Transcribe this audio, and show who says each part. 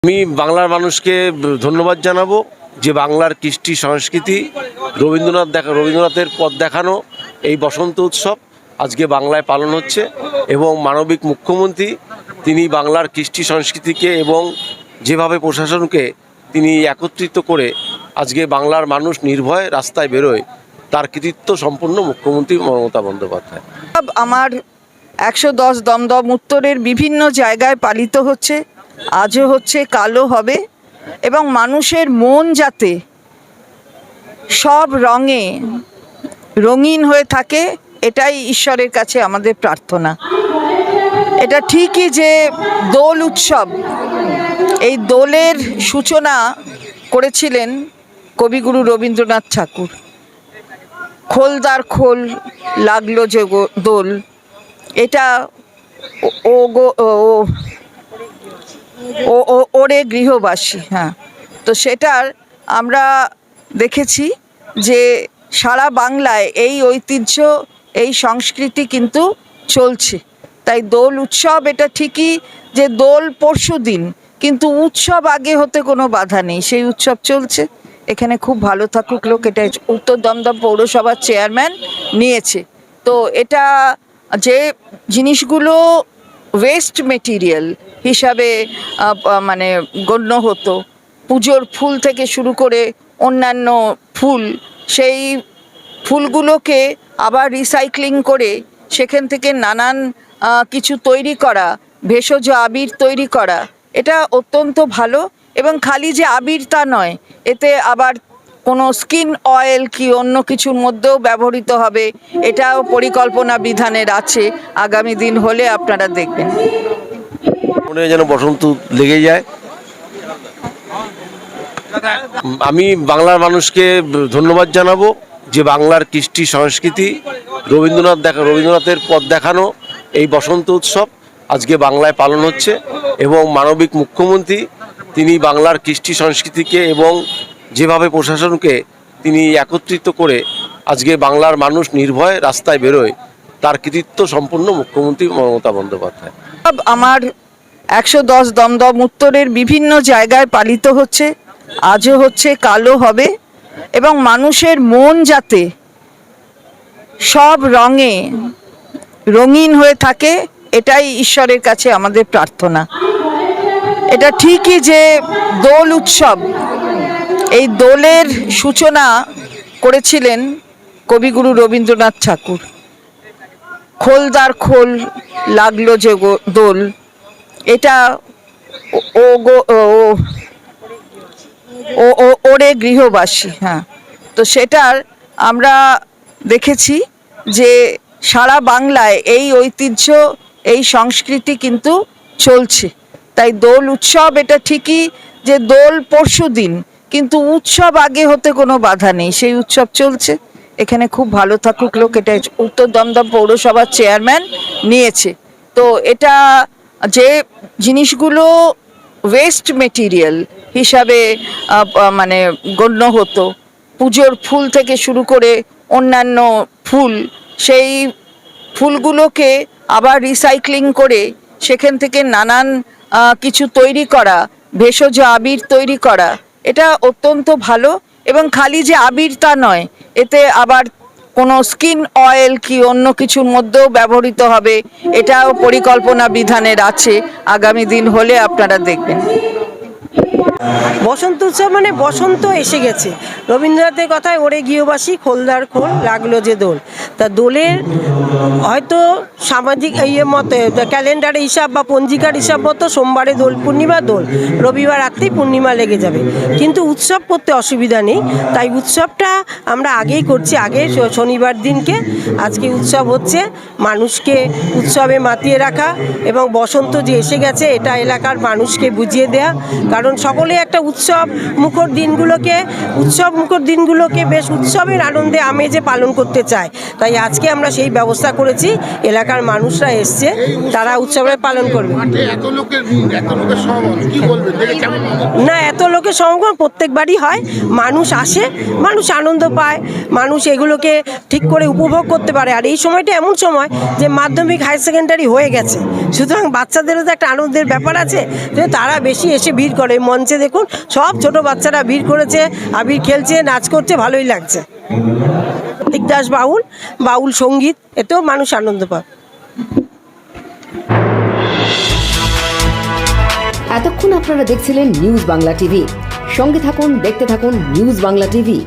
Speaker 1: আমি বাংলার মানুষকে ধন্যবাদ জানাবো যে বাংলার কৃষ্টি সংস্কৃতি রবীন্দ্রনাথের পথ দেখানো এই বসন্ত উৎসব আজকে বাংলায় পালন হচ্ছে এবং মানবিক মুখ্যমন্ত্রী তিনি বাংলার কৃষ্টি সংস্কৃতিকে এবং যেভাবে প্রশাসনকে তিনি একত্রিত করে আজকে বাংলার মানুষ নির্ভয়ে রাস্তায় বেরোয় তার কৃতিত্ব সম্পূর্ণ মুখ্যমন্ত্রী মমতা বন্দ্যোপাধ্যায়।
Speaker 2: আমার 110 দমদম উত্তরের বিভিন্ন জায়গায় পালিত হচ্ছে, আজও হচ্ছে, কালও হবে এবং মানুষের মন যাতে সব রঙে রঙিন হয়ে থাকে এটাই ঈশ্বরের কাছে আমাদের প্রার্থনা। এটা ঠিকই যে দোল উৎসব, এই দোলের সূচনা করেছিলেন কবিগুরু রবীন্দ্রনাথ ঠাকুর। খোলদার খোল লাগলো যে দোল, এটা ওরে গৃহবাসী। হ্যাঁ, তো সেটার আমরা দেখেছি যে সারা বাংলায় এই ঐতিহ্য, এই সংস্কৃতি কিন্তু চলছে। তাই দোল উৎসব এটা ঠিকই যে দোল পরশু দিন, কিন্তু উৎসব আগে হতে কোনো বাধা নেই, সেই উৎসব চলছে। এখানে খুব ভালো থাকুক লোক, এটা উত্তর দমদম পৌরসভার চেয়ারম্যান নিয়েছে। তো এটা যে জিনিসগুলো ওয়েস্ট মেটেরিয়াল হিসাবে মানে গণ্য হতো, পুজোর ফুল থেকে শুরু করে অন্যান্য ফুল, সেই ফুলগুলোকে আবার রিসাইক্লিং করে সেখান থেকে নানান কিছু তৈরি করা, ভেষজ আবির তৈরি করা, এটা অত্যন্ত ভালো। এবং খালি যে আবির তা নয়, এতে আবার কোনো স্কিন অয়েল কি অন্য কিছুর মধ্যেও ব্যবহৃত হবে, এটাও পরিকল্পনা বিধানের আছে। আগামী দিন হলে আপনারা দেখবেন,
Speaker 1: মনে যেন বসন্ত লেগে যায়। আমি বাংলার মানুষকে ধন্যবাদ জানাবো যে বাংলার কৃষ্টি সংস্কৃতি রবীন্দ্রনাথের পথ দেখানো এই বসন্ত উৎসব আজকে বাংলায় পালন হচ্ছে এবং মানবিক মুখ্যমন্ত্রী তিনি বাংলার কৃষ্টি সংস্কৃতিকে এবং যেভাবে প্রশাসনকে তিনি একত্রিত করে আজকে বাংলার মানুষ নির্ভয়ে রাস্তায় বেরোয় তার কৃতিত্ব সম্পূর্ণ মুখ্যমন্ত্রী মমতা বন্দ্যোপাধ্যায়।
Speaker 2: আমার 110 দমদম উত্তরের বিভিন্ন জায়গায় পালিত হচ্ছে, আজও হচ্ছে, কালও হবে এবং মানুষের মন যাতে সব রঙে রঙিন হয়ে থাকে এটাই ঈশ্বরের কাছে আমাদের প্রার্থনা। এটা ঠিকই যে দোল উৎসব, এই দোলের সূচনা করেছিলেন কবিগুরু রবীন্দ্রনাথ ঠাকুর। খোলদার খোল লাগলো যে দোল, এটা ওরে গৃহবাসী। হ্যাঁ, তো সেটার আমরা দেখেছি যে সারা বাংলায় এই ঐতিহ্য, এই সংস্কৃতি কিন্তু চলছে। তাই দোল উৎসব এটা ঠিকই যে দোল পরশু দিন, কিন্তু উৎসব আগে হতে কোনো বাধা নেই, সেই উৎসব চলছে। এখানে খুব ভালো থাকুক লোক, এটা উত্তর দমদম পৌরসভার চেয়ারম্যান নিয়েছে। তো এটা যে জিনিসগুলো ওয়েস্ট মেটেরিয়াল হিসাবে মানে গণ্য হতো, পুজোর ফুল থেকে শুরু করে অন্যান্য ফুল, সেই ফুলগুলোকে আবার রিসাইক্লিং করে সেখান থেকে নানান কিছু তৈরি করা, ভেষজ আবির তৈরি করা, এটা অত্যন্ত ভালো। এবং খালি যে আবির তা নয়, এতে আবার কোনো স্কিন অয়েল কি অন্য কিছুর মধ্যেও ব্যবহৃত হবে, এটাও পরিকল্পনা বিধানের আছে। আগামী দিন হলে আপনারা দেখবেন।
Speaker 3: বসন্ত উৎসব মানে বসন্ত এসে গেছে। রবীন্দ্রনাথের কথায় ওরে গৃহবাসী, খোলদার খোল লাগলো যে দোল। তা দোলের হয়তো সামাজিক মতে ক্যালেন্ডারের হিসাব বা পঞ্জিকার হিসাব মতো সোমবারে দোল পূর্ণিমা, দোল রবিবার রাত্রেই পূর্ণিমা লেগে যাবে, কিন্তু উৎসব করতে অসুবিধা নেই। তাই উৎসবটা আমরা আগেই করছি, আগে শনিবার দিনকে। আজকে উৎসব হচ্ছে, মানুষকে উৎসবে মাতিয়ে রাখা এবং বসন্ত যে এসে গেছে এটা এলাকার মানুষকে বুঝিয়ে দেয়া। কারণ সকলে একটা উৎসব মুখর দিনগুলোকে বেশ উৎসবের আনন্দে আমেজে পালন করতে চায়। তাই আজকে আমরা সেই ব্যবস্থা করেছি, এলাকার মানুষরা এসছে, তারা উৎসবে পালন করবে। না, এত লোকের সমাগম প্রত্যেকবারই হয়, মানুষ আসে, মানুষ আনন্দ পায়, মানুষ এগুলোকে ঠিক করে উপভোগ করতে পারে। আর এই সময়টা এমন সময় যে মাধ্যমিক হায়ার সেকেন্ডারি হয়ে গেছে, সুতরাং বাচ্চাদেরও তো একটা আনন্দের ব্যাপার আছে, যে তারা বেশি এসে ভিড় করে। মঞ্চে দেখুন সব ছোট বাচ্চারা ভিড় করেছে, আবির খেলছে, নাচ করছে, ভালোই লাগছে। প্রতীক দাস বাউল সঙ্গীত, এতেও মানুষ আনন্দ পায়।
Speaker 4: এতক্ষণ আপনারা দেখছিলেন নিউজ বাংলা টিভি। সঙ্গে থাকুন, দেখতে থাকুন নিউজ বাংলা টিভি।